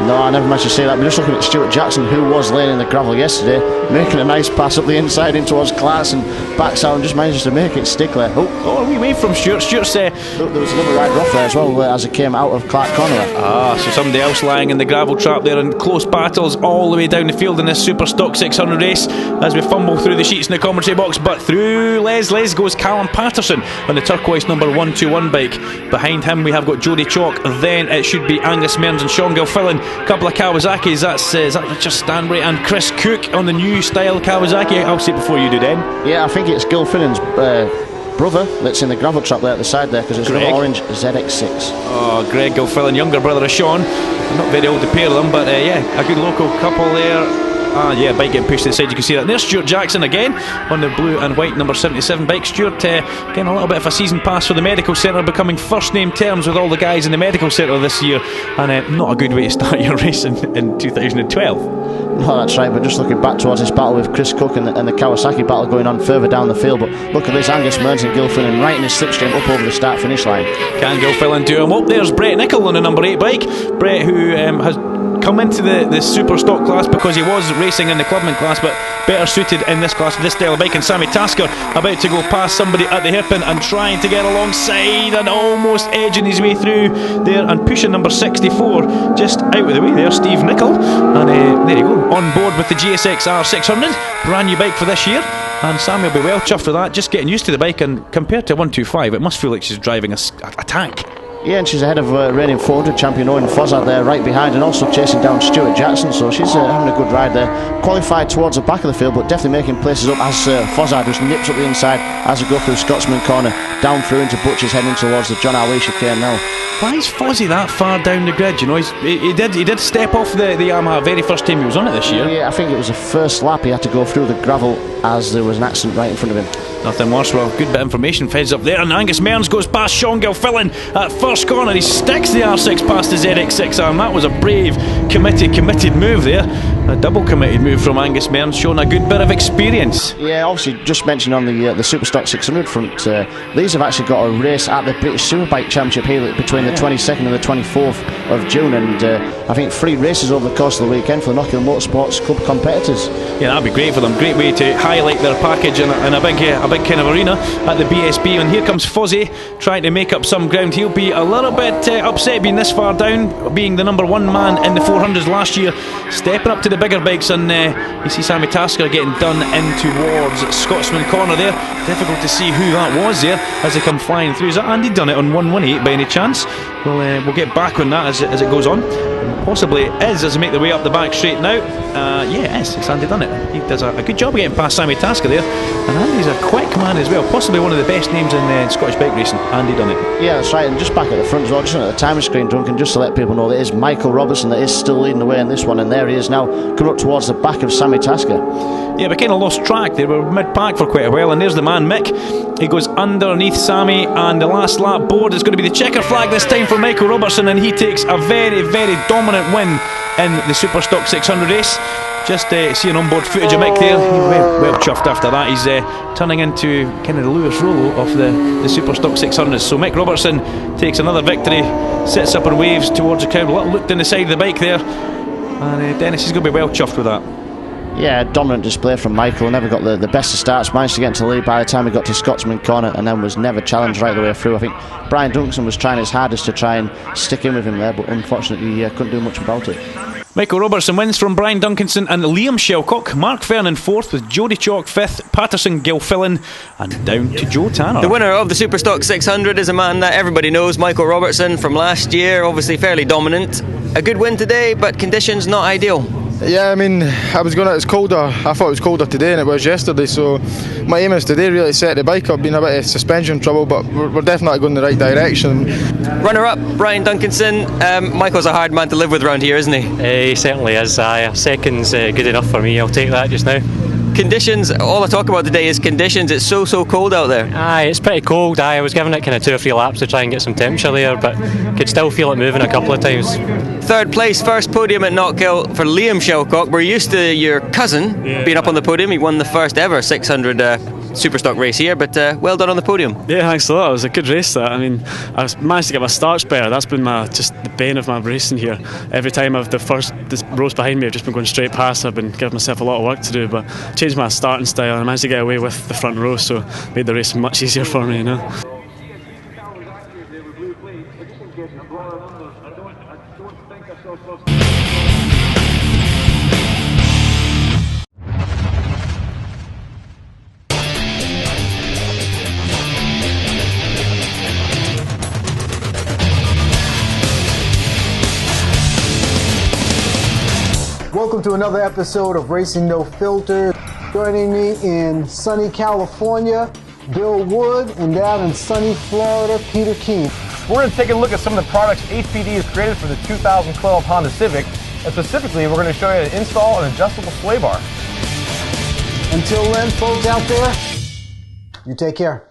No, I never managed to see that. We're just looking at Stuart Jackson, who was laying in the gravel yesterday, making a nice pass up the inside in towards Clarkson, backs out and just manages to make it stick there. Oh, a wee wave from Stuart. Stuart's look, there was another rider off there as well as it came out of Clark Corner. So somebody else lying in the gravel trap there, in close battles all the way down the field in this Superstock 600 race as we fumble through the sheets in the commentary box, but through Les goes Callum Patterson on the turquoise number 121 bike. Behind him we have got Jody Chalk, then it should be Angus Mearns and Sean Gilfillan. A couple of Kawasaki's, that's Richard Stanbury and Chris Cook on the new style Kawasaki. I'll say it before you do, Den. Yeah, I think it's Gilfillan's brother that's in the gravel trap there at the side there, because it's an orange ZX6. Oh, Greg Gilfillan, younger brother of Sean. Not very old to pair them, but yeah, a good local couple there. Yeah, bike getting pushed to the side, you can see that. And there's Stuart Jackson again on the blue and white number 77 bike. Stuart getting a little bit of a season pass for the medical centre, becoming first name terms with all the guys in the medical centre this year, and not a good way to start your racing in 2012. No, that's right, but just looking back towards this battle with Chris Cook and the Kawasaki battle going on further down the field. But look at this, Angus Mearns and Gilfillan right in his slipstream up over the start finish line. Can Gilfillan do him up? There's Brett Nicol on the number 8 bike. Brett, who has come into the Superstock class because he was racing in the Clubman class, but better suited in this class with this style of bike. And Sammy Tasker about to go past somebody at the hairpin and trying to get alongside and almost edging his way through there and pushing number 64 just out of the way there, Steve Nicol. And there you go, on board with the GSX R600, brand new bike for this year. And Sammy will be well chuffed for that, just getting used to the bike, and compared to 125 it must feel like she's driving a tank. Yeah, and she's ahead of reigning 400 champion Owen Fozzard there right behind, and also chasing down Stuart Jackson, so she's having a good ride there. Qualified towards the back of the field, but definitely making places up as Fozzard just nips up the inside as we go through Scotsman Corner, down through into Butchers, heading towards the John Arwee chicane now. Why is Fozzie that far down the grid? You know, he did step off the Yamaha very first time he was on it this year. Yeah, I think it was the first lap he had to go through the gravel as there was an accident right in front of him. Nothing worse. Well, good bit of information feds up there, and Angus Mearns goes past Sean Gilfillan at first corner. He sticks the R6 past the ZX6 arm. That was a brave, committed move there. A double committed move from Angus Mearns, showing a good bit of experience. Yeah, obviously, just mentioned on the Superstock 600 front, these have actually got a race at the British Superbike Championship here between the 22nd and the 24th of June, and I think 3 races over the course of the weekend for the Knockhill Motorsports Club competitors. Yeah, that'd be great for them. Great way to highlight their package in a big kind of arena at the BSB. And here comes Fuzzy trying to make up some ground. He'll be a little bit upset being this far down, being the number 1 man in the 400s last year, stepping up to the bigger bikes. And you see Sammy Tasker getting done in towards Scotsman corner there. Difficult to see who that was there as they come flying through. Is that Andy Dunnett on 118 by any chance? We'll get back on that as it goes on. Possibly it is as they make their way up the back straight now. Yeah, it is. It's Andy Dunnett. He does a good job of getting past Sammy Tasker there. And Andy's a quick man as well. Possibly one of the best names in Scottish bike racing, Andy Dunnett. Yeah, that's right. And just back at the front as well, just on the timer screen, Duncan, just to let people know, that is Michael Robertson that is still leading the way in this one. And there he is now, coming up towards the back of Sammy Tasker. Yeah, we kind of lost track. They were mid-pack for quite a while. And there's the man, Mick. He goes underneath Sammy. And the last lap board is going to be the checker flag this time for Michael Robertson. And he takes a very, very dominant win in the Superstock 600 race. Just seeing onboard footage of Mick there, well chuffed after that. He's turning into kind of the Lewis Rollo of the Superstock 600s. So Mick Robertson takes another victory, sits up and waves towards the crowd. A little look down the side of the bike there, and Dennis is going to be well chuffed with that. Yeah, dominant display from Michael. Never got the best of starts. Managed to get into the lead by the time he got to Scotsman corner, and then was never challenged right the way through. I think Brian Duncan was trying his hardest to try and stick in with him there, but unfortunately he couldn't do much about it. Michael Robertson wins from Brian Duncanson and Liam Shelcock. Mark Fern in 4th with Jody Chalk 5th, Patterson Gilfillan, and down to Joe Tanner. The winner of the Superstock 600 is a man that everybody knows, Michael Robertson from last year, obviously fairly dominant. A good win today, but conditions not ideal. Yeah, I mean, I was going, it's colder. I thought it was colder today than it was yesterday, so my aim is today really set the bike up. Been a bit of suspension trouble, but we're definitely going in the right direction. Runner up, Brian Duncanson. Michael's a hard man to live with around here, isn't he? He certainly is. Second's good enough for me. I'll take that just now. Conditions, all I talk about today is conditions. It's so cold out there. Aye, it's pretty cold. I was giving it kind of 2 or 3 laps to try and get some temperature there, but could still feel it moving a couple of times. 3rd place, first podium at Knockhill for Liam Shelcock. We're used to your cousin being up on the podium. He won the first ever 600 Superstock race here, but well done on the podium. Yeah, thanks a lot. It was a good race that. I mean, I managed to get my starts better. That's been just the bane of my racing here. Every time this rows behind me, I've just been going straight past. I've been giving myself a lot of work to do, but changed my starting style and I managed to get away with the front row, so made the race much easier for me, you know. Welcome to another episode of Racing No Filter. Joining me in sunny California, Bill Wood, and down in sunny Florida, Peter King. We're going to take a look at some of the products HPD has created for the 2012 Honda Civic, and specifically we're going to show you how to install an adjustable sway bar. Until then, folks out there, you take care.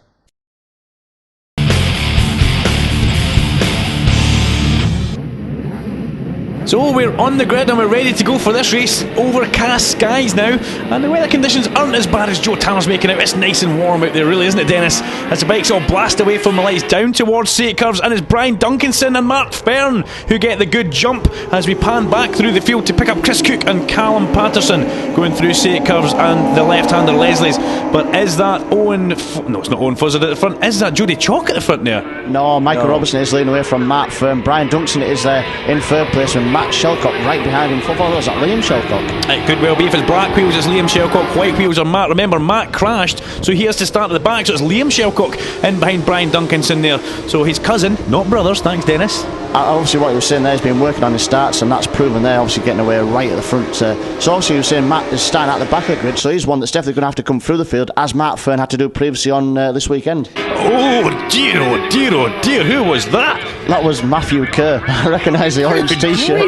So we're on the grid and we're ready to go for this race. Overcast skies now, and the weather conditions aren't as bad as Joe Tanner's making out. It's nice and warm out there, really, isn't it, Dennis? As the bikes all blast away from the lights down towards straight curves, and it's Brian Duncanson and Mark Fern who get the good jump as we pan back through the field to pick up Chris Cook and Callum Patterson going through straight curves and the left-hander Leslie's. But is that Owen? No, it's not Owen Fuzzard at the front. Is that Jody Chalk at the front there? No, Michael Robertson is leading away from Matt Fern. Brian Duncanson is there in 3rd place with Matt Shelcock right behind him. Was that Liam Shelcock? It could well be. If it's black wheels, it's Liam Shelcock. White wheels are Matt. Remember, Matt crashed, so he has to start at the back. So it's Liam Shelcock in behind Brian Duncanson there. So his cousin, not brothers. Thanks, Dennis. Obviously, what he was saying there, he's been working on his starts, and that's proven there. Obviously, getting away right at the front. So obviously, he was saying Matt is starting at the back of the grid. So he's one that's definitely going to have to come through the field, as Matt Fern had to do previously on this weekend. Oh dear, oh dear, oh dear. Who was that? That was Matthew Kerr. I recognise the orange t-shirt.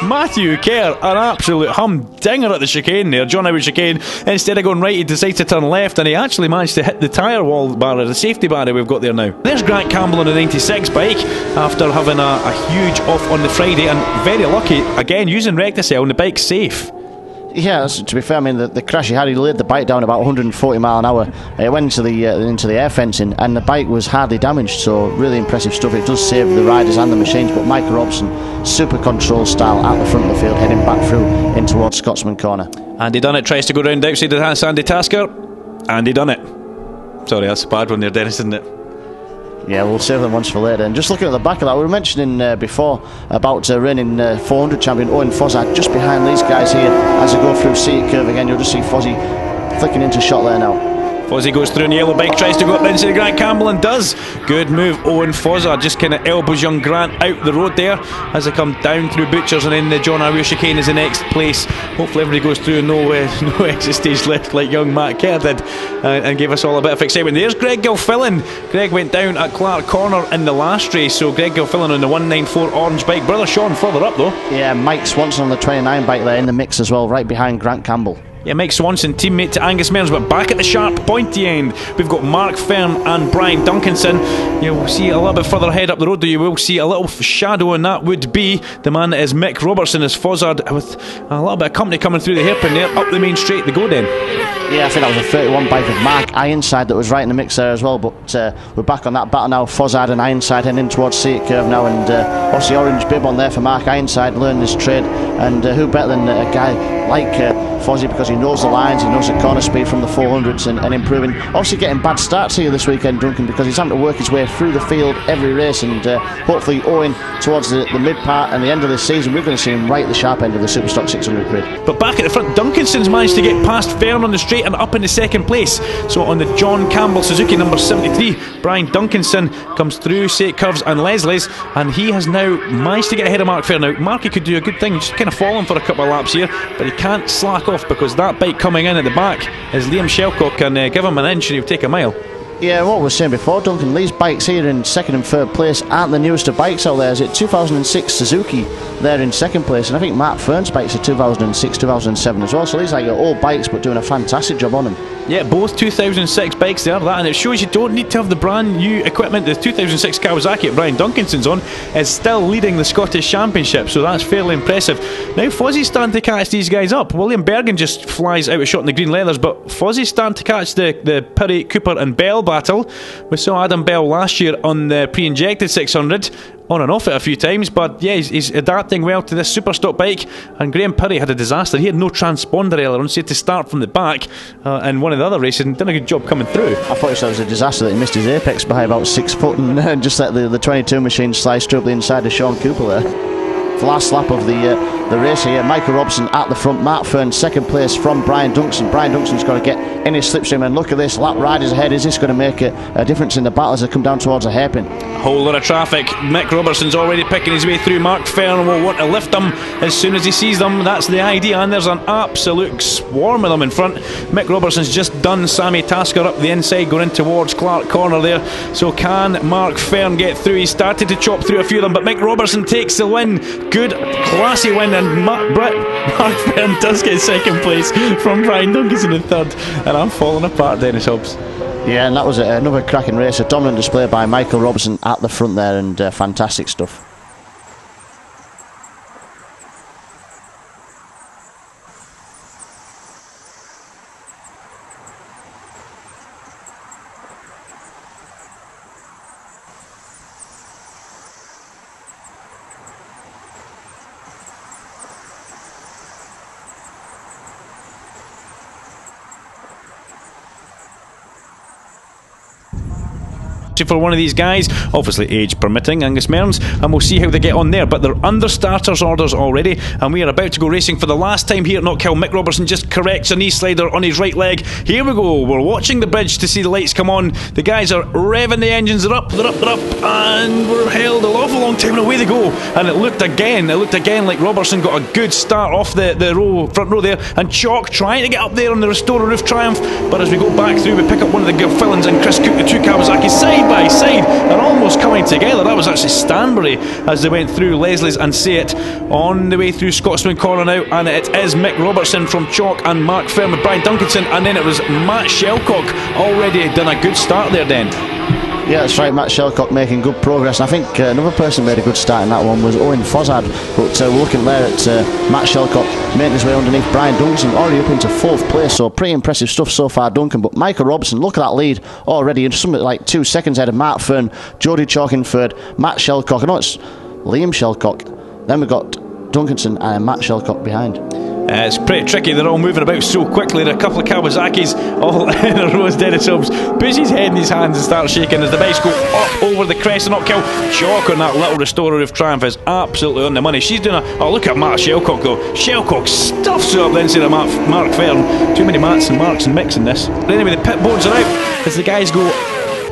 Matthew Kerr, an absolute humdinger at the chicane there, John Howard chicane. Instead of going right, he decides to turn left, and he actually managed to hit the tyre wall barrier, the safety barrier we've got there now. There's Grant Campbell on a 96 bike after having a huge off on the Friday, and very lucky, again, using Recticel, and the bike's safe. Yeah, to be fair, I mean the crash he had, he laid the bike down about 140 mile an hour. It went into the air fencing, and the bike was hardly damaged. So really impressive stuff. It does save the riders and the machines. But Michael Robson, super control style at the front of the field, heading back through in towards Scotsman Corner. Andy Dunnett tries to go round outside of Sandy Tasker. Andy Dunnett. Sorry, that's a bad one there, Dennis, isn't it? Yeah, we'll save them ones for later. And just looking at the back of that, we were mentioning before about reigning 400 champion Owen Fossard just behind these guys here as they go through Seat Curve again. You'll just see Fozzie flicking into shot there now. Fozzie goes through in the yellow bike, tries to go up into the Grant Campbell and does. Good move, Owen Fossard just kind of elbows young Grant out the road there as they come down through Butchers, and then the John Arroyo chicane is the next place. Hopefully everybody goes through and no exit stage left like young Matt Kerr did, and gave us all a bit of excitement. There's Greg Gilfillan. Greg went down at Clark Corner in the last race, so Greg Gilfillan on the 194 orange bike. Brother Sean further up though. Yeah, Mike Swanson on the 29 bike there in the mix as well, right behind Grant Campbell. Yeah, Mike Swanson, teammate to Angus Mearns, but back at the sharp pointy end, we've got Mark Fern and Brian Duncanson. You'll see a little bit further ahead up the road, though, you will see a little shadow, and that would be the man that is Mick Robertson, as Fossard with a little bit of company coming through the hairpin there, up the main straight they go then. Yeah, I think that was a 31 bike of Mark Ironside that was right in the mix there as well, but we're back on that battle now. Fossard and Ironside heading towards Seat Curve now, and obviously orange bib on there for Mark Ironside, learning his trade, and who better than a guy like Fozzie, because he knows the lines, he knows the corner speed from the 400s and improving. Obviously getting bad starts here this weekend, Duncan, because he's having to work his way through the field every race, and hopefully owing towards the mid part and the end of the season, we're going to see him right at the sharp end of the Superstock 600 grid. But back at the front, Duncanson's managed to get past Fern on the straight and up into second place. So on the John Campbell Suzuki number 73, Brian Duncanson comes through St Curves and Leslie's, and he has now managed to get ahead of Mark Fern. Now Marky could do a good thing, just kind of falling for a couple of laps here, but he can't slack off, because that bike coming in at the back is Liam Shelcock, and give him an inch and he'll take a mile. Yeah, what we were saying before, Duncan, these bikes here in second and third place aren't the newest of bikes out there. Is it 2006 Suzuki there in second place, and I think Mark Fern's bikes are 2006, 2007 as well, so these are like old bikes but doing a fantastic job on them. Yeah, both 2006 bikes there, that, and it shows you don't need to have the brand new equipment. The 2006 Kawasaki that Brian Duncanson's on is still leading the Scottish Championship, so that's fairly impressive. Now Fozzie's starting to catch these guys up. William Bergen just flies out a shot in the green leathers, but Fozzie's starting to catch the Pirrie, Cooper and Bell battle. We saw Adam Bell last year on the pre-injected 600, on and off it a few times, but yeah, he's adapting well to this Superstock bike. And Graham Pirrie had a disaster. He had no transponder earlier on, so he had to start from the back in one of the other races, and done a good job coming through. I thought it was a disaster that he missed his apex by about 6 foot and just let the 22 machine slide straight up the inside of Sean Cooper there. The last lap of the race here, Michael Robson at the front, Mark Fern second place from Brian Duncan. Brian Duncan's got to get in his slipstream, and look at this, lap riders ahead. Is this going to make a difference in the battle as they come down towards a hairpin? A whole lot of traffic. Mick Robertson's already picking his way through. Mark Fern will want to lift them as soon as he sees them. That's the idea, and there's an absolute swarm of them in front. Mick Robertson's just done Sammy Tasker up the inside, going in towards Clark Corner there. So can Mark Fern get through? He started to chop through a few of them, but Mick Robertson takes the win. Good, classy win, and Mark Fern does get second place from Brian Duncanson in third, and I'm falling apart, Dennis Hobbs. Yeah, and that was another cracking race, a dominant display by Michael Robson at the front there, and fantastic stuff. For one of these guys, obviously age permitting, Angus Mearns, and we'll see how they get on there. But they're under starters orders already, and we are about to go racing for the last time here at Knockhill. Mick Robertson just corrects a knee slider on his right leg. Here we go, we're watching the bridge to see the lights come on. The guys are revving the engines, they're up, and we're held an awful long time, and away they go. And it looked again like Robertson got a good start off the front row there, and Chalk trying to get up there on the Restorer Roof Triumph, but as we go back through, we pick up one of the Gilfillans and Chris Cook, the two Kawasaki side by side, and almost coming together. That was actually Stanbury as they went through Leslie's and Say It on the way through Scotsman Corner now, and it is Mick Robertson from Chalk and Mark Fern with Brian Duncanson, and then it was Matt Shelcock already done a good start there then. Yeah, that's right. Matt Shelcock making good progress. And I think another person who made a good start in that one was Owen Fozzard. But we're looking there at Matt Shelcock making his way underneath Brian Duncan, already up into 4th place. So pretty impressive stuff so far, Duncan. But Michael Robertson, look at that lead already. In something like 2 seconds ahead of Mark Fern, Jody Chalk in 3rd, Matt Shelcock. I know it's Liam Shelcock. Then we've got Duncanson and Matt Shelcock behind. It's pretty tricky, they're all moving about so quickly. There are a couple of Kawasaki's all in a row. Dennis Hobbs puts his head in his hands and starts shaking as the bikes go up over the crest of Knockhill. Chalk on that little restorer of triumph is absolutely on the money. She's doing look at Matt Shelcock though. Shelcock stuffs her up the inside of Mark Fern. Too many Matts and Marks and Mix in this. But anyway, the pit boards are out as the guys go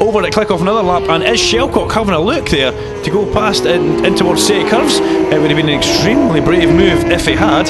over to click off another lap, and is Shelcock having a look there to go past in towards City Curves? It would have been an extremely brave move if he had.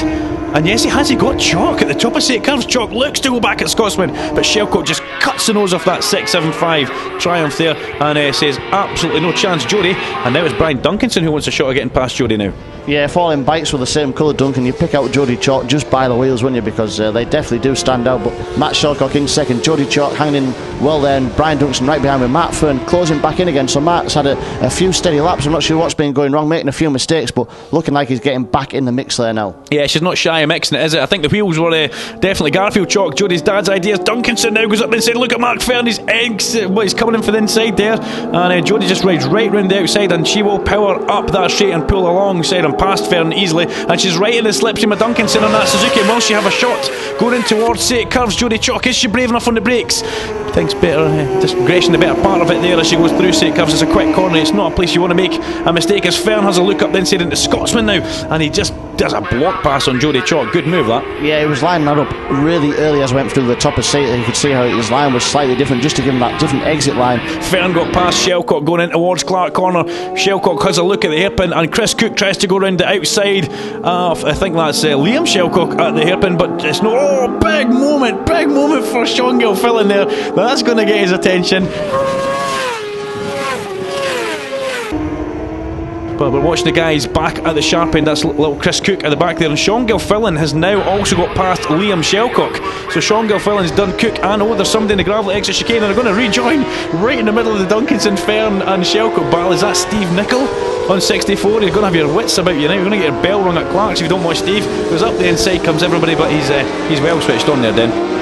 And yes, he has. He got Chalk at the top of St Curves. Chalk looks to go back at Scotsman, but Shelcock just cuts the nose off that 6.75 triumph there and says absolutely no chance, Jody. And now it's Brian Duncanson who wants a shot at getting past Jody now. Yeah, if all in bikes were the same colour, Duncan, you pick out Jody Chalk just by the wheels, wouldn't you? Because they definitely do stand out. But Matt Shelcock in 2nd, Jody Chalk hanging in well there, and Brian Duncan right behind with Matt Fern closing back in again. So Matt's had a few steady laps. I'm not sure what's been going wrong, making a few mistakes, but looking like he's getting back in the mix there now. Yeah, she's not shy of mixing it, is it? I think the wheels were definitely Garfield Chalk, Jody's dad's ideas. Duncanson now goes up and said, look at Mark Fern, he's coming in for the inside there, and Jody just rides right round the outside, and she will power up that straight and pull alongside and past Fern easily, and she's right in the slipstream of Duncanson on that Suzuki. And will she have a shot going in towards St Curves? Jody Chalk, is she brave enough on the brakes? Thinks better, discretion the better part of it there as she goes through St Curves. It's a quick corner, it's not a place you want to make a mistake, as Fern has a look up the inside into Scotsman now, and he just does a block pass on Jody Chalk. Good move that. Yeah, he was lining that up really early as I went through the top of St. You could see how his line was slightly different, just to give him that different exit line. Fern got past Shelcock going in towards Clark Corner. Shelcock has a look at the hairpin, and Chris Cook tries to go round the outside. I think that's Liam Shelcock at the hairpin, but it's no. Oh, big moment for Sean Gilfillan there. That's going to get his attention. But we're watching the guys back at the sharp end. That's little Chris Cook at the back there, and Sean Gilfillan has now also got past Liam Shelcock. So Sean Gilfillan's done Cook, and there's somebody in the gravel exit chicane, and they're going to rejoin right in the middle of the Duncanson, Fern and Shelcock battle. Is that Steve Nicol on 64? You're going to have your wits about you now. You're going to get your bell rung at Clark's if you don't watch Steve. Goes up the inside, comes everybody, but he's well switched on there then.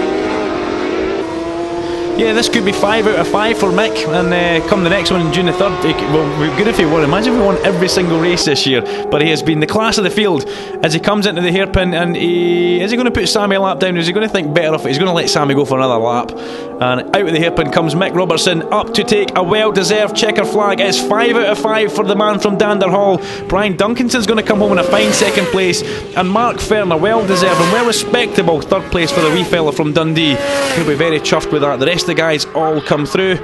Yeah, this could be 5 out of 5 for Mick, and come the next one in June the 3rd, well, we're good if he won. Imagine if we won every single race this year. But he has been the class of the field as he comes into the hairpin, and is he going to put Sammy a lap down? Is he going to think better of it? He's going to let Sammy go for another lap. And out of the hairpin comes Mick Robertson, up to take a well-deserved checker flag. It's 5 out of 5 for the man from Dander Hall. Brian Duncanson's going to come home in a fine 2nd place, and Mark Fern, a well-deserved and well-respectable 3rd place for the wee fella from Dundee. He'll be very chuffed with that. The rest of the guys all come through.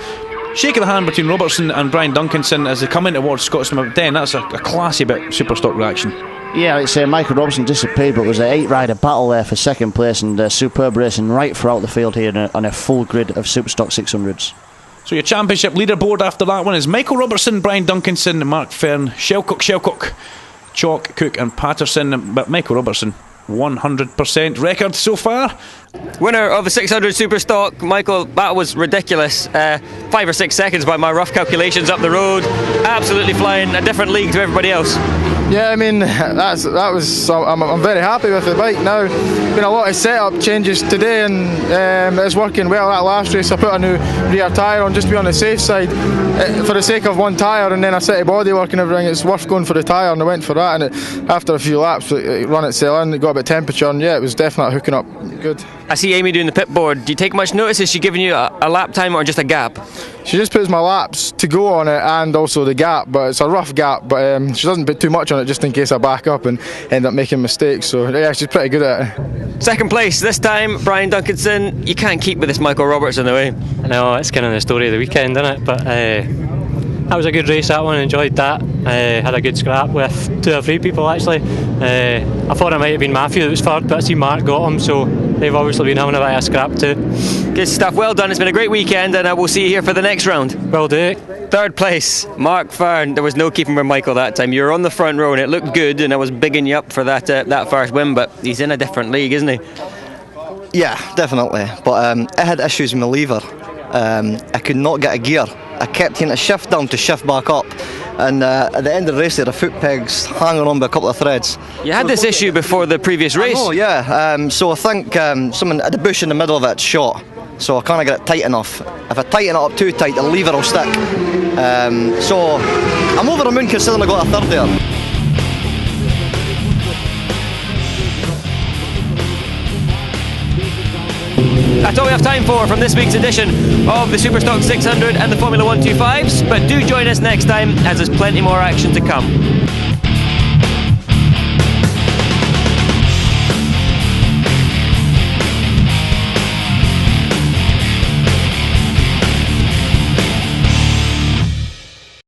Shake of the hand between Robertson and Brian Duncanson as they come in towards Scotsman. But then that's a classy bit of Superstock reaction. Yeah, it's Michael Robertson disappeared, but it was an 8-rider battle there for 2nd place, and superb racing right throughout the field here on a full grid of Superstock 600s. So your championship leaderboard after that one is Michael Robertson, Brian Duncanson, Mark Fern, Shelcock, Chalk, Cook and Patterson. But Michael Robertson, 100% record so far. Winner of the 600 Superstock, Michael. That was ridiculous. 5 or 6 seconds by my rough calculations up the road. Absolutely flying, a different league to everybody else. Yeah, I mean, that was. I'm very happy with the bike now. Been a lot of setup changes today, and it's working well. That last race, I put a new rear tyre on just to be on the safe side, for the sake of one tyre, and then a set of bodywork and everything. It's worth going for the tyre, and I went for that. And after a few laps, it run itself in. It got a bit of temperature, and yeah, it was definitely hooking up good. I see Amy doing the pit board. Do you take much notice? Is she giving you a lap time or just a gap? She just puts my laps to go on it and also the gap, but it's a rough gap, but she doesn't put too much on it just in case I back up and end up making mistakes. So yeah, she's pretty good at it. 2nd place this time, Brian Duncanson. You can't keep with this Michael Robertson away. I know, it's kind of the story of the weekend, isn't it? But that was a good race, that one. Enjoyed that. Had a good scrap with 2 or 3 people actually. I thought it might have been Matthew that was 3rd, but I see Mark got him, so they've obviously been having a bit of scrap too. Good stuff, well done. It's been a great weekend, and we'll see you here for the next round. Will do. 3rd place, Mark Fern. There was no keeping with Michael that time. You were on the front row and it looked good, and I was bigging you up for that first win, but he's in a different league, isn't he? Yeah, definitely. But I had issues with my lever. I could not get a gear I kept hitting a shift down to shift back up, and at the end of the race there, the foot pegs hanging on by a couple of threads. You had this issue before the previous race. Oh yeah, so I think someone at the bush in the middle of it's shot, so I can't get it tight enough. If I tighten it up too tight, the lever will stick. So I'm over the moon considering I got a third there. That's all we have time for from this week's edition of the Superstock 600 and the Formula 125s, but do join us next time as there's plenty more action to come.